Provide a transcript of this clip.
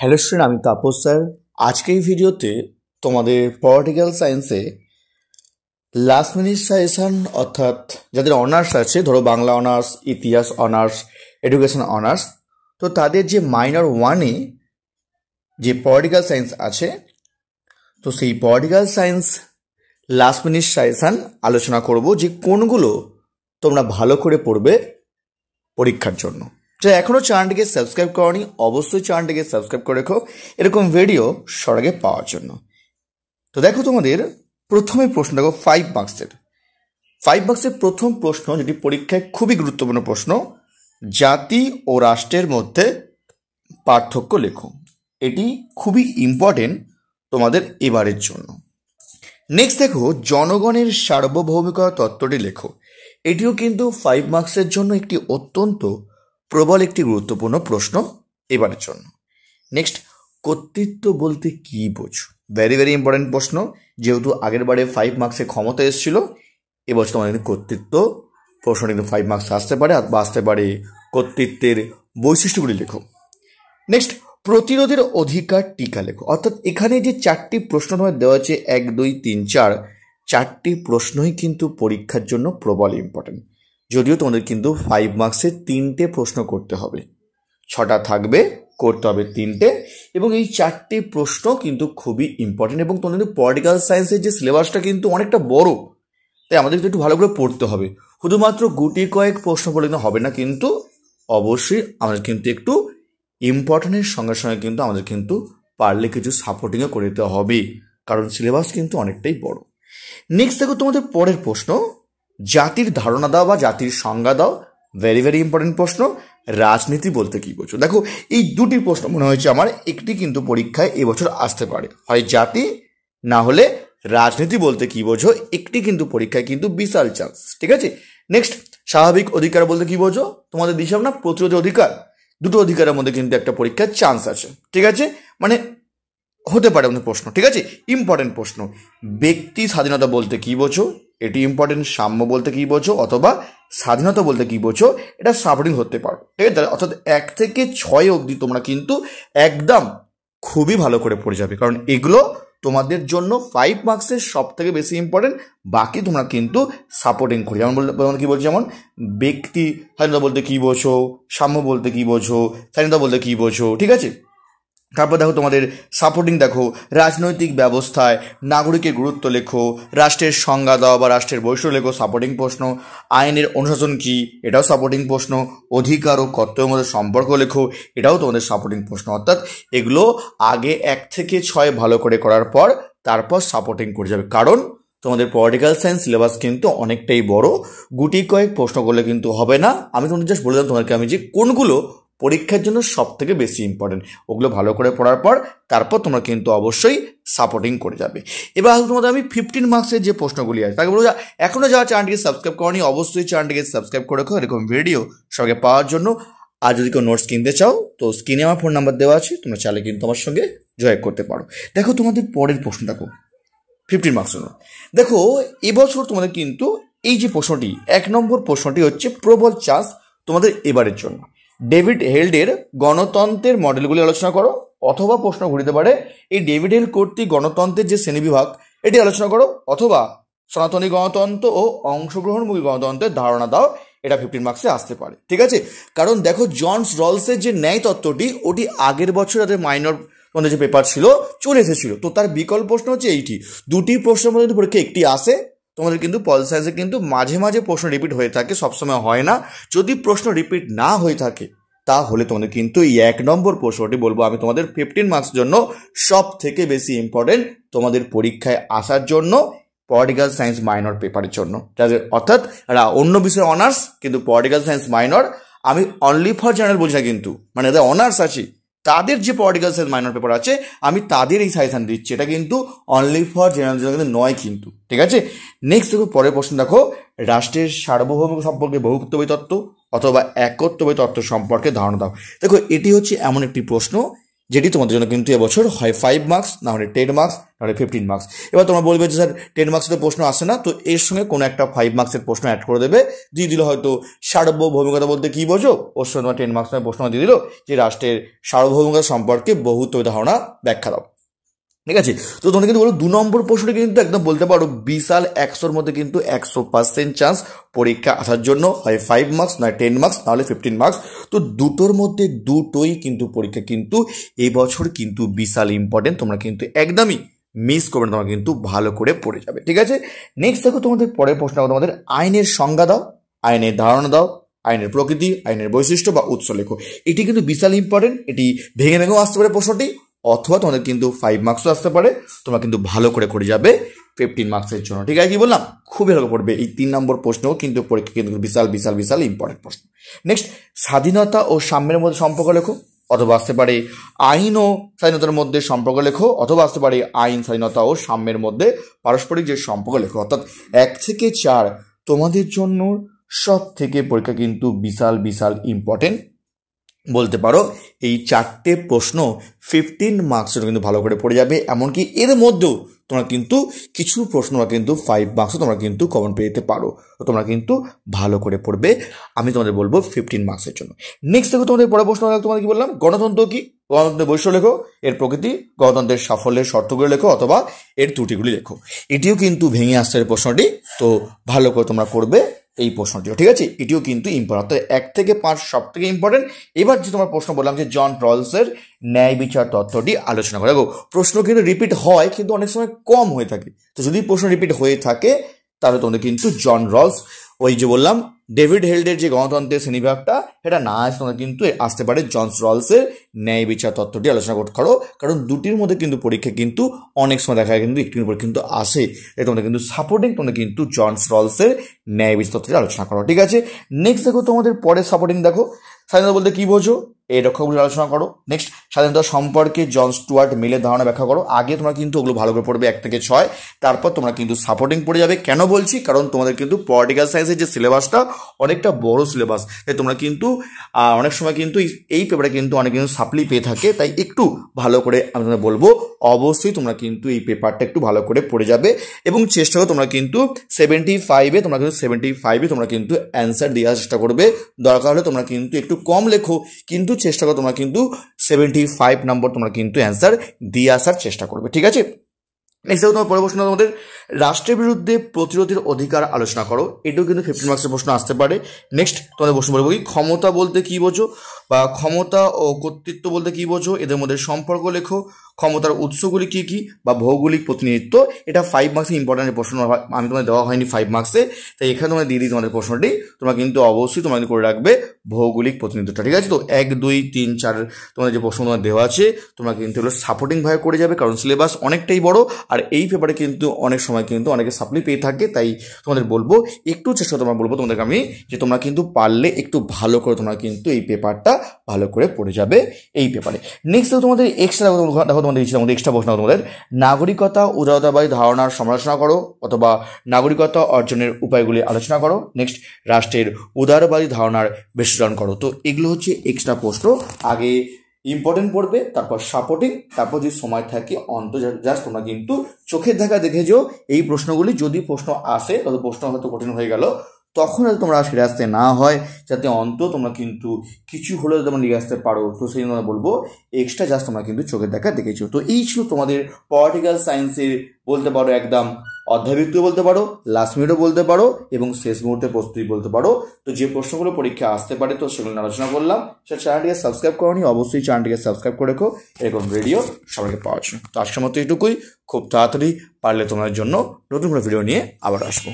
Hello student, আমি Tapas sir. আজকে এই ভিডিওতে তোমাদের পলিটিক্যাল সায়েন্সে লাস্ট মিনিট সাজেশন, অর্থাৎ যাদের অনার্স আছে, ধরো বাংলা অনার্স, ইতিহাস অনার্স, এডুকেশন অনার্স, তো তাদের যে মাইনর ওয়ানে যে পলিটিক্যাল সায়েন্স আছে, তো সেই political science last minute suggestion আলোচনা করব যে কোনগুলো তোমরা ভালো করে পড়বে পরীক্ষার জন্য। তো এখনও চ্যানেলটিকে সাবস্ক্রাইব করনি, অবশ্যই চ্যানেলটিকে সাবস্ক্রাইব করে রেখো এরকম ভিডিও সবার আগে পাওয়ার জন্য। তো দেখো, তোমাদের প্রথমে প্রশ্ন দেখো 5 মার্কসের প্রথম প্রশ্ন, যেটি পরীক্ষায় খুবই গুরুত্বপূর্ণ প্রশ্ন, জাতি ও রাষ্ট্রের মধ্যে পার্থক্য লেখো। এটি খুবই ইম্পর্টেন্ট তোমাদের এবারের জন্য। নেক্সট দেখো, জনগণের সার্বভৌমিকতা তত্ত্বটি লেখো। এটিও কিন্তু 5 মার্কসের জন্য একটি অত্যন্ত প্রবল একটি গুরুত্বপূর্ণ প্রশ্ন এবারের জন্য। নেক্সট, কর্তৃত্ব বলতে কি বোঝো? ভেরি ভেরি ইম্পর্টেন্ট প্রশ্ন, যেহেতু আগের বারে 5 মার্কসে ক্ষমতা এসেছিল, এবছর তোমাদের কিন্তু কর্তৃত্ব প্রশ্ন কিন্তু 5 মার্কস আসতে পারে, বা আসতে পারে কর্তৃত্বের বৈশিষ্ট্যগুলি লেখো। নেক্সট, প্রতিরোধের অধিকার টিকা লেখো। অর্থাৎ এখানে যে 4টি প্রশ্ন তোমার দেওয়া আছে, 1, 2, 3, 4, 4টি প্রশ্নই কিন্তু পরীক্ষার জন্য প্রবল ইম্পর্টেন্ট। যদিও তোমাদের কিন্তু 5 মার্কসে 3টে প্রশ্ন করতে হবে, 6টা থাকবে, করতে হবে 3টে, এবং এই 4টি প্রশ্ন কিন্তু খুবই ইম্পর্টেন্ট। এবং তোমাদের পলিটিক্যাল সায়েন্সের যে সিলেবাসটা কিন্তু অনেকটা বড়, তাই আমাদের একটু ভালো করে পড়তে হবে। শুধুমাত্র গুটি কয়েক প্রশ্ন পড়লে হবে না, কিন্তু অবশ্যই আমাদের কিন্তু একটু ইম্পর্টেন্টের সঙ্গে সঙ্গে কিন্তু আমাদের কিন্তু পারলে কিছু সাপোর্টিংও করে দিতে হবে, কারণ সিলেবাস কিন্তু অনেকটাই বড়। নেক্সট দেখো, তোমাদের পরের প্রশ্ন, জাতির ধারণা দাও বা জাতির সংজ্ঞা দাও। ভেরি ভেরি ইম্পর্টেন্ট প্রশ্ন। রাজনীতি বলতে কি বোঝো? দেখো, এই দুটি প্রশ্ন মনে হয়েছে আমার, একটি কিন্তু পরীক্ষায় এবছর আসতে পারে, হয় জাতি না হলে রাজনীতি বলতে কি বোঝো, একটি কিন্তু পরীক্ষায় কিন্তু বিশাল চান্স। ঠিক আছে। নেক্সট, স্বাভাবিক অধিকার বলতে কি বোঝো? তোমাদের দিশাম না প্রতিরোধ অধিকার, দুটো অধিকারের মধ্যে কিন্তু একটা পরীক্ষার চান্স আছে। ঠিক আছে, মানে হতে পারে আমাদের প্রশ্ন। ঠিক আছে, ইম্পর্টেন্ট প্রশ্ন। ব্যক্তি স্বাধীনতা বলতে কি বোঝো? এটি ইম্পর্টেন্ট। সাম্য বলতে কি বোঝো, অথবা স্বাধীনতা বলতে কি বোঝো, এটা সাপোর্টিং হতে পারো। ঠিক আছে, অর্থাৎ 1 থেকে 6 অবধি তোমরা কিন্তু একদম খুবই ভালো করে পড়ে যাবে, কারণ এগুলো তোমাদের জন্য 5 মার্কসের সব থেকে বেশি ইম্পর্টেন্ট। বাকি তোমরা কিন্তু সাপোর্টিং করি, যেমন কি বলছি, যেমন ব্যক্তি স্বাধীনতা বলতে কি বোঝো, সাম্য বলতে কি বোঝো, স্বাধীনতা বলতে কি বোঝো। ঠিক আছে, তারপর দেখো তোমাদের সাপোর্টিং, দেখো রাজনৈতিক ব্যবস্থায় নাগরিকের গুরুত্ব লেখো, রাষ্ট্রের সংজ্ঞা দাও বা রাষ্ট্রের বৈশিষ্ট্য লেখো, সাপোর্টিং প্রশ্ন। আইনের অনুশাসন কি, এটাও সাপোর্টিং প্রশ্ন। অধিকার ও কর্তব্যের মধ্যে সম্পর্ক লেখো, এটাও তোমাদের সাপোর্টিং প্রশ্ন। অর্থাৎ এগুলো আগে 1 থেকে 6 ভালো করে করার পর তারপর সাপোর্টিং করে যাবে, কারণ তোমাদের পলিটিক্যাল সায়েন্স সিলেবাস কিন্তু অনেকটাই বড়, গুটি কয়েক প্রশ্ন করলে কিন্তু হবে না। আমি তোমাদের জাস্ট বলে দিলাম তোমাদেরকে আমি যে কোনগুলো পরীক্ষার জন্য সব থেকে বেশি ইম্পর্টেন্ট, ওগুলো ভালো করে পড়ার পর তারপর তোমরা কিন্তু অবশ্যই সাপোর্টিং করে যাবে। এবার তোমাদের আমি 15 মার্কসের যে প্রশ্নগুলি আছে তাকে বলবো, এখনও যারা চ্যানেলটিকে সাবস্ক্রাইব করনি অবশ্যই চ্যানেলটিকে সাবস্ক্রাইব করে রাখো এরকম ভিডিও সঙ্গে পাওয়ার জন্য। আর যদি কেউ নোটস কিনতে চাও, তো স্ক্রিনে আমার ফোন নাম্বার দেওয়া আছে, তোমরা চাইলে কিন্তু আমার সঙ্গে জয়েন করতে পারো। দেখো তোমাদের পরের প্রশ্ন, দেখো 15 মার্কস জন্য। দেখো, এবছর তোমাদের কিন্তু এই যে প্রশ্নটি, 1 নম্বর প্রশ্নটি হচ্ছে প্রবল চান্স তোমাদের এবারের জন্য। ডেভিড হেল্ডের গণতন্ত্রের মডেলগুলি আলোচনা করো, অথবা প্রশ্ন ঘুরিতে পারে এই ডেভিড হেল্ড কর্তৃক গণতন্ত্রের যে শ্রেণীবিভাগ এটি আলোচনা করো, অথবা সনাতনী গণতন্ত্র ও অংশগ্রহণমুখী গণতন্ত্রের ধারণা দাও। এটা 15 মার্কসে আসতে পারে। ঠিক আছে, কারণ দেখো জনস রলসের যে ন্যায় তত্ত্বটি, ওটি আগের বছর তাদের মাইনর যে পেপার ছিল চলে এসেছিল, তো তার বিকল্প প্রশ্ন হচ্ছে এইটি। দুটি প্রশ্নের মধ্যে পরীক্ষা একটি আসে। তোমাদের কিন্তু পল সায়েন্সে কিন্তু মাঝে মাঝে প্রশ্ন রিপিট হয়ে থাকে, সবসময় হয় না। যদি প্রশ্ন রিপিট না হয়ে থাকে তাহলে তোমাদের কিন্তু এই 1 নম্বর প্রশ্নটি বলবো আমি তোমাদের 15 মার্কস জন্য সব থেকে বেশি ইম্পর্টেন্ট তোমাদের পরীক্ষায় আসার জন্য, পলিটিক্যাল সায়েন্স মাইনর পেপারের জন্য, যাদের অর্থাৎ অন্য বিষয়ে অনার্স কিন্তু পলিটিক্যাল সায়েন্স মাইনর। আমি অনলি ফর জেনারেল বলছি না কিন্তু, মানে যাদের অনার্স আছে তাদের যে পলিটিক্যাল সায়েন্স মাইনর পেপার আছে আমি তাদের এই সাজেশন দিচ্ছি, এটা কিন্তু অনলি ফর জেনারেল কিন্তু নয় কিন্তু। ঠিক আছে, নেক্সট দেখো পরের প্রশ্ন, দেখো রাষ্ট্রের সার্বভৌমিক সম্পর্কে বহুত্ববাদী তত্ত্ব অথবা একত্ববাদী তত্ত্ব সম্পর্কে ধারণা দাও। দেখো, এটি হচ্ছে এমন একটি প্রশ্ন যেটি তোমাদের জন্য কিন্তু এবছর হয় 5 মার্কস, না হলে 10 মার্কস, না হলে 15 মার্কস। এবার তোমরা বলবে যে স্যার 10 মার্কসের প্রশ্ন আসে না, তো এর সঙ্গে কোনো একটা 5 মার্কসের প্রশ্ন অ্যাড করে দেবে, দিয়ে দিল হয়তো সার্বভৌমিকতা বলতে কি বোঝো, ওর সঙ্গে তোমার 10 মার্কসের প্রশ্ন দিয়ে দিল যে রাষ্ট্রের সার্বভৌমিকতা সম্পর্কে বহুত্ব ধারণা ব্যাখ্যা দাও। ঠিক আছে, তো তোমরা কিন্তু বলো 2 নম্বর প্রশ্নটা কিন্তু একদম বলতে পারো বিশাল 100-র মধ্যে কিন্তু 100% চান্স পরীক্ষা আসার জন্য, হয় 5 মার্কস, নয় 10 মার্কস, নাহলে 15 মার্কস। তো দুটোর মধ্যে দুটোই কিন্তু পরীক্ষা কিন্তু এবছর কিন্তু বিশাল ইম্পর্টেন্ট, তোমরা কিন্তু একদমই মিস করবে না, তোমরা কিন্তু ভালো করে পড়ে যাবে। ঠিক আছে, নেক্সট দেখো তোমাদের পরের প্রশ্ন, তোমাদের আইনের সংজ্ঞা দাও, আইনের ধারণা দাও, আইনের প্রকৃতি, আইনের বৈশিষ্ট্য বা উৎস লেখো। এটি কিন্তু বিশাল ইম্পর্টেন্ট, এটি ভেঙে ভেঙেও আসতে পারে প্রশ্নটি, অথবা তোমাদের কিন্তু 5 মার্কসও আসতে পারে, তোমরা কিন্তু ভালো করে করে যাবে 15 মার্কসের জন্য। ঠিক আছে, কি বললাম, খুবই ভালো পড়বে। এই 3 নম্বর প্রশ্নও কিন্তু পরীক্ষা কিন্তু বিশাল বিশাল বিশাল ইম্পর্টেন্ট প্রশ্ন। নেক্সট, স্বাধীনতা ও সাম্যের মধ্যে সম্পর্ক লেখো, অথবা আসতে পারে আইন ও স্বাধীনতার মধ্যে সম্পর্ক লেখো, অথবা আসতে পারে আইন, স্বাধীনতা ও সাম্যের মধ্যে পারস্পরিক যে সম্পর্ক লেখো। অর্থাৎ 1 থেকে 4 তোমাদের জন্য সব থেকে পরীক্ষা কিন্তু বিশাল বিশাল ইম্পর্টেন্ট বলতে পারো। এই 4টে প্রশ্ন 15 মার্কসের কিন্তু ভালো করে পড়ে যাবে, এমনকি এর মধ্যেও তোমরা কিন্তু কিছু প্রশ্ন কিন্তু 5 মার্কসও তোমরা কিন্তু কমন পেয়ে যেতে পারো, তো তোমরা কিন্তু ভালো করে পড়বে, আমি তোমাদের বলবো 15 মার্কসের জন্য। নেক্সট দেখো তোমাদের পরের প্রশ্ন, তোমাদের কি বললাম, গণতন্ত্র কি, গণতন্ত্রের বৈশিষ্ট্য লেখো, এর প্রকৃতি, গণতন্ত্রের সাফল্যের শর্তগুলো লেখো, অথবা এর ত্রুটিগুলি লেখো। এটিও কিন্তু ভেঙে আসছে এই প্রশ্নটি, তো ভালো করে তোমরা করবে এই প্রশ্নটিও। ঠিক আছে, এটিও কিন্তু ইম্পর্টেন্ট, 1 থেকে 5 সব থেকে ইম্পর্টেন্ট। এবার যে তোমার প্রশ্ন বললাম যে জন রলসের ন্যায় বিচার তত্ত্বটি আলোচনা করে। দেখো প্রশ্ন কিন্তু রিপিট হয়, কিন্তু অনেক সময় কম হয়ে থাকে, তো যদি প্রশ্ন রিপিট হয়ে থাকে তাহলে তোমাদের কিন্তু জন রলস, ওই যে বললাম ডেভিড হেল্ডের যে গণতন্ত্রের শ্রেণীবিভাগটা, এটা না আসে, তোমরা কিন্তু আসতে পারে জন রলসের ন্যায় বিচার তত্ত্বটি আলোচনা করো, কারণ দুটির মধ্যে কিন্তু পরীক্ষা কিন্তু অনেক সময় দেখা যায় কিন্তু একটির উপর কিন্তু আসে, তাই তোমরা কিন্তু সাপোর্টিং তোমরা কিন্তু জন রলসের ন্যায় বিচার তত্ত্বটি আলোচনা করো। ঠিক আছে, নেক্সট দেখো তোমাদের পরে সাপোর্টিং দেখো, স্বাধীনতা বলতে কি বোঝো, এই রক্ষাগুলি আলোচনা করো। নেক্সট, স্বাধীনতা সম্পর্কে জন স্টুয়ার্ট মিলের ধারণা ব্যাখ্যা করো। আগে তোমরা কিন্তু ওগুলো ভালো করে পড়বে 1 থেকে 6, তারপর তোমরা কিন্তু সাপোর্টিং পড়ে যাবে। কেন বলছি, কারণ তোমাদের কিন্তু পলিটিক্যাল সায়েন্সের যে সিলেবাসটা অনেকটা বড় সিলেবাস, তাই তোমরা কিন্তু অনেক সময় কিন্তু এই পেপারে কিন্তু অনেক কিন্তু সাপ্লি পেয়ে থাকে, তাই একটু ভালো করে আমি তোমাদের বলবো অবশ্যই তোমরা কিন্তু এই পেপারটা একটু ভালো করে পড়ে যাবে, এবং চেষ্টা করো তোমরা কিন্তু 75-এ তোমরা কিন্তু অ্যান্সার দেওয়ার চেষ্টা করবে। দরকার হলে তোমরা কিন্তু একটু কম লেখো, কিন্তু চেষ্টা করো তোমরা কিন্তু 75 নম্বর তোমরা কিন্তু অ্যান্সার দিয়ে আসার চেষ্টা করবে। ঠিক আছে, নেক্সট তোমার পরের প্রশ্ন, তোমাদের রাষ্ট্রের বিরুদ্ধে প্রতিরোধের অধিকার আলোচনা করো। এটাও কিন্তু 15 মার্কসের প্রশ্ন আসতে পারে। নেক্সট, তোমাদের প্রশ্ন বলবো কি, ক্ষমতা বলতে কি বোঝো, বা ক্ষমতা ও কর্তৃত্ব বলতে কি বোঝো, এদের মধ্যে সম্পর্ক লেখো, ক্ষমতার উৎসগুলি কি কি, বা ভৌগোলিক প্রতিনিধিত্ব। এটা 5 মার্কসে ইম্পর্টেন্ট প্রশ্ন, আমি তোমাদের দেওয়া হয়নি 5 মার্কসে, তাই এখানে তোমরা দিয়ে দিই তোমাদের প্রশ্নটি, তোমরা কিন্তু অবশ্যই তোমরা করে রাখবে ভৌগোলিক প্রতিনিধিত্বটা। ঠিক আছে, তো 1, 2, 3, 4 তোমাদের যে প্রশ্ন তোমার দেওয়া আছে, তোমরা কিন্তু এগুলো সাপোর্টিং ভাবে করে যাবে, কারণ সিলেবাস অনেকটাই বড়, আর এই পেপারে কিন্তু অনেক সময় কিন্তু অনেকে সাপ্লি পেয়ে থাকে, তাই তোমাদের বলবো একটু চেষ্টা, তোমরা বলবো তোমাদেরকে আমি যে তোমরা কিন্তু পারলে একটু ভালো করে তোমরা কিন্তু এই পেপারটা ভালো করে পড়ে যাবে এই পেপারে। নেক্সট তোমাদের এক্সট্রা দেখো, তোমাদের এক্সট্রা প্রশ্ন, তোমাদের নাগরিকতা উদারতাবাদী ধারণার সমালোচনা করো, অথবা নাগরিকতা অর্জনের উপায়গুলি আলোচনা করো। নেক্সট, রাষ্ট্রের উদারবাদী ধারণার বিশ্লেষণ করো। তো এগুলো হচ্ছে এক্সট্রা প্রশ্ন, আগে ইম্পর্টেন্ট পড়বে, তারপর সাপোর্টিং, তারপর যদি সময় থাকে অন্ত জাস্ট তোমরা কিন্তু চোখের দেখা দেখে যাও এই প্রশ্নগুলি, যদি প্রশ্ন আসে তবে প্রশ্ন হয়তো কঠিন হয়ে গেল, তখন হয়তো তোমরা সেরে আসতে না হয়, যাতে অন্ত তোমরা কিন্তু কিছু হলেও তোমরা নিয়ে আসতে পারো, তো সেই জন্য বলবো এক্সট্রা জাস্ট তোমরা কিন্তু চোখের দেখা দেখেছো। তো এই ছিল তোমাদের পলিটিক্যাল সায়েন্সের বলতে পারো একদম অধ্যায়ভিত্তি বলতে পারো, লাস্ট মিনিটও বলতে পারো, এবং শেষ মুহূর্তে প্রস্তুতি বলতে পারো। তো যে প্রশ্নগুলো পরীক্ষা আসতে পারে তো সেগুলো আলোচনা করলাম। সে চ্যানেলটিকে সাবস্ক্রাইব করোনি, অবশ্যই চ্যানেলটিকে সাবস্ক্রাইব করে রেখো, এরকম ভিডিও সবাইকে পাওয়ার জন্য। তো আজকের মতো এইটুকুই, খুব তাড়াতাড়ি পারলে তোমার জন্য নতুন কোনো ভিডিও নিয়ে আবার আসবো।